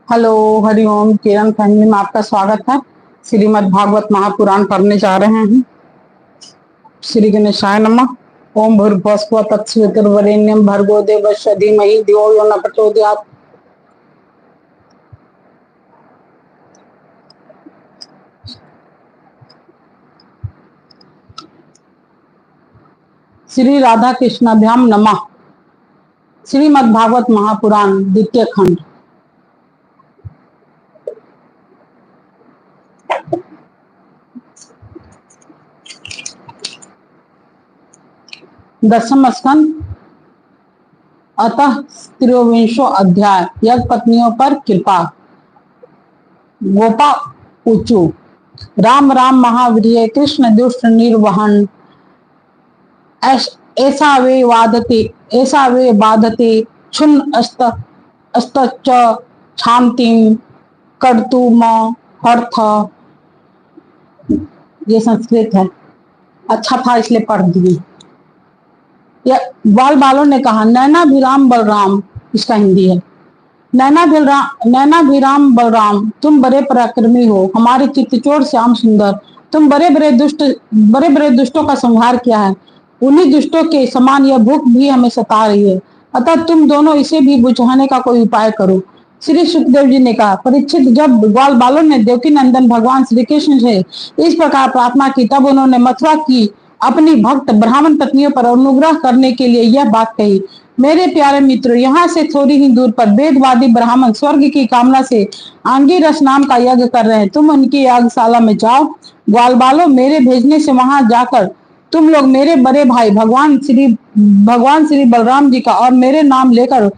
Hello, Hariom. किरण family में आपका स्वागत है। श्रीमद् भागवत महापुराण पढ़ने जा रहे हैं। श्री गणेशाय नमः। ओम भूर्भुवस्सुवः तत्सवितुर्वरेण्यं भर्गो देवस्य धीमहि धियो यो न प्रचोदयात्। श्री राधा कृष्णाभ्याम नमः। श्रीमद् भागवत महापुराण द्वितीय खंड। दसम स्कंद। अतः त्रयोविंशो अध्याय। यज्ञ पत्नियों पर कृपा। गोपा ऊचु। राम राम महावीर्य कृष्ण दुष्ट निर्वहन। ऐसा वे बाधते क्षुण्ण अस्तच क्षांतिम कर्तुम अर्थ। ये संस्कृत है, अच्छा था इसलिए पढ़ दिए। बाल बालों ने कहा, नैनाभिराम बलराम, इसका हिंदी है। नैनाभिराम बलराम, तुम बड़े पराक्रमी हो। हमारे चित्तचोर श्याम सुंदर, तुम बड़े बड़े दुष्टों का संहार किया है। उन्हीं दुष्टों के समान यह भूख भी हमें सता रही है। अतः तुम दोनों इसे भी बुझाने का कोई उपाय करो। श्री सुखदेव जी ने कहा, परीक्षित, जब ग्वाल बालों ने देवकी नंदन भगवान श्री कृष्ण से इस प्रकार प्रार्थना की, तब उन्होंने मथुरा की अपनी भक्त ब्राह्मण पत्नियों पर अनुग्रह करने के लिए यह बात कही। मेरे प्यारे मित्रों, यहाँ से थोड़ी ही दूर पर वेदवादी ब्राह्मण स्वर्ग की कामना से आंगिरस नाम का यज्ञ कर रहे हैं। तुम उनकी यागशाला में जाओ। ग्वाल बालों, मेरे भेजने से वहां जाकर तुम लोग मेरे बड़े भाई भगवान श्री बलराम जी का और मेरे नाम लेकर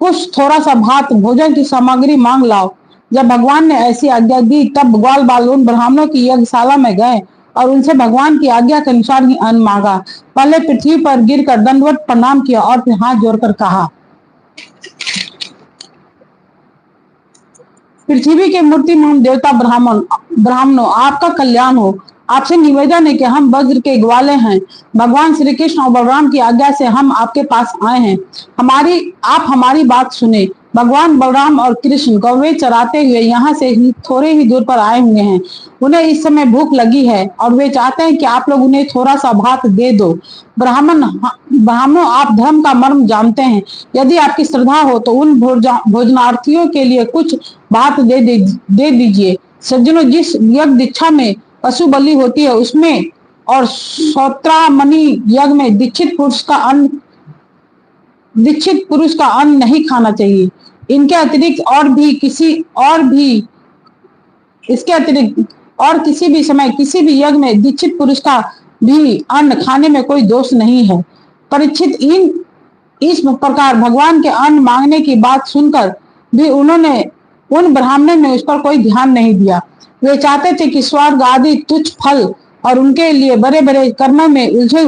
कुछ थोड़ा सा भात भोजन की सामग्री मांग लाओ। जब भगवान ने ऐसी आज्ञा दी, तब ग्वाल बाल उन ब्राह्मणों की यज्ञशाला में गए और उनसे भगवान की आज्ञा के अनुसार ही अन्न मांगा। पहले पृथ्वी पर गिरकर दंडवत प्रणाम किया और फिर हाथ जोड़कर कहा, पृथ्वी के मूर्तिमान देवता ब्राह्मणों, आपका कल्याण हो। आपसे निवेदन है कि हम वज्र के ग्वाले हैं। भगवान श्री कृष्ण और बलराम की आज्ञा से हम आपके पास आए हैं। आप हमारी बात सुने। भगवान बलराम और कृष्ण गौवे चराते हुए यहाँ से थोड़े ही दूर पर आए हुए हैं। उन्हें इस समय भूख लगी है और वे चाहते हैं कि आप लोग उन्हें थोड़ा सा भात दे दो। ब्राह्मणों, आप धर्म का मर्म जानते हैं। यदि आपकी श्रद्धा हो तो उन भोजनार्थियों के लिए कुछ बात दे दीजिए। सज्जनों, जिस यज्ञ दीक्षा में पशु बलि होती है, उसमें और श्रोत्रामणि यज्ञ में दीक्षित पुरुष का अन्न नहीं खाना चाहिए। इनके अतिरिक्त इसके अतिरिक्त और किसी भी समय किसी भी यज्ञ में दीक्षित पुरुष का भी अन्न खाने में कोई दोष नहीं है। परीक्षित, इस प्रकार भगवान के अन्न मांगने की बात सुनकर भी उन ब्राह्मणों ने उस पर कोई ध्यान नहीं दिया। वे चाहते थे कि स्वर्ग आदि तुच्छ फल और उनके लिए बड़े बड़े कर्मों में उलझे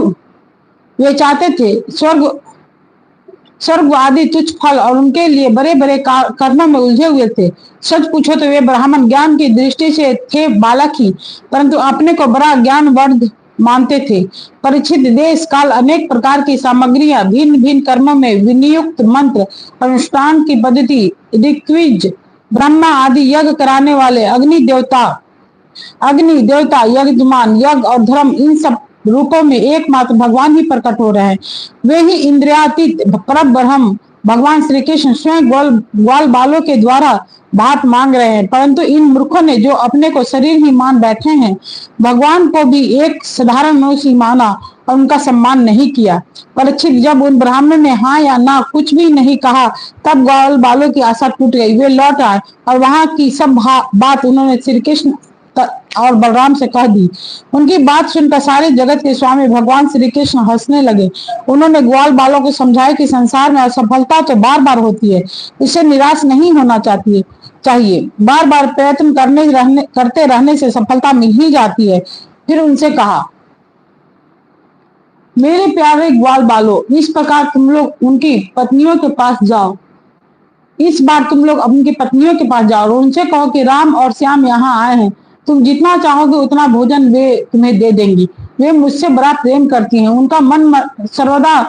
कर्मों में उलझे हुए थे। सच पूछो तो वे ब्राह्मण ज्ञान की दृष्टि से थे बालक ही, परंतु अपने को बड़ा ज्ञानवर्ध मानते थे। परीक्षित, देश काल अनेक प्रकार की सामग्रियां, भिन्न भिन्न कर्मों में विनियुक्त मंत्र, अनुष्ठान की पद्धति, ऋग्विज, ब्रह्मा आदि यज्ञ कराने वाले अग्नि देवता, यज्ञमान, यज्ञ और धर्म, इन सब रूपों में एकमात्र भगवान ही प्रकट हो रहे हैं। वे ही इंद्रियातीत परब्रह्म भगवान श्री कृष्ण स्वयं ग्वाल बालों के द्वारा बात मांग रहे हैं। परंतु इन मूर्खों ने, जो अपने को शरीर ही मान बैठे हैं, भगवान को भी एक साधारण मनुष्य ही माना और उनका सम्मान नहीं किया। परीक्षित, जब उन ब्राह्मणों ने हाँ या ना कुछ भी नहीं कहा, तब ग्वाल बालों की आशा टूट गई। वे लौट आए और वहां की सब बात उन्होंने श्री कृष्ण और बलराम से कह दी। उनकी बात सुनकर सारे जगत के स्वामी भगवान श्री कृष्ण हंसने लगे। उन्होंने ग्वाल बालों को समझाया कि संसार में असफलता तो बार बार होती है, इससे निराश नहीं होना चाहिए। बार बार प्रयत्न करते रहने से सफलता मिल ही जाती है। फिर उनसे कहा, मेरे प्यारे ग्वाल बालों, इस प्रकार तुम लोग उनकी पत्नियों के पास जाओ। इस बार तुम लोग अपनी पत्नियों के पास जाओ और उनसे कहो कि राम और श्याम यहाँ आए हैं। तुम जितना चाहोगे उतना भोजन वे तुम्हें दे देंगी। वे मुझसे बड़ा प्रेम करती हैं। उनका मन सर्वदा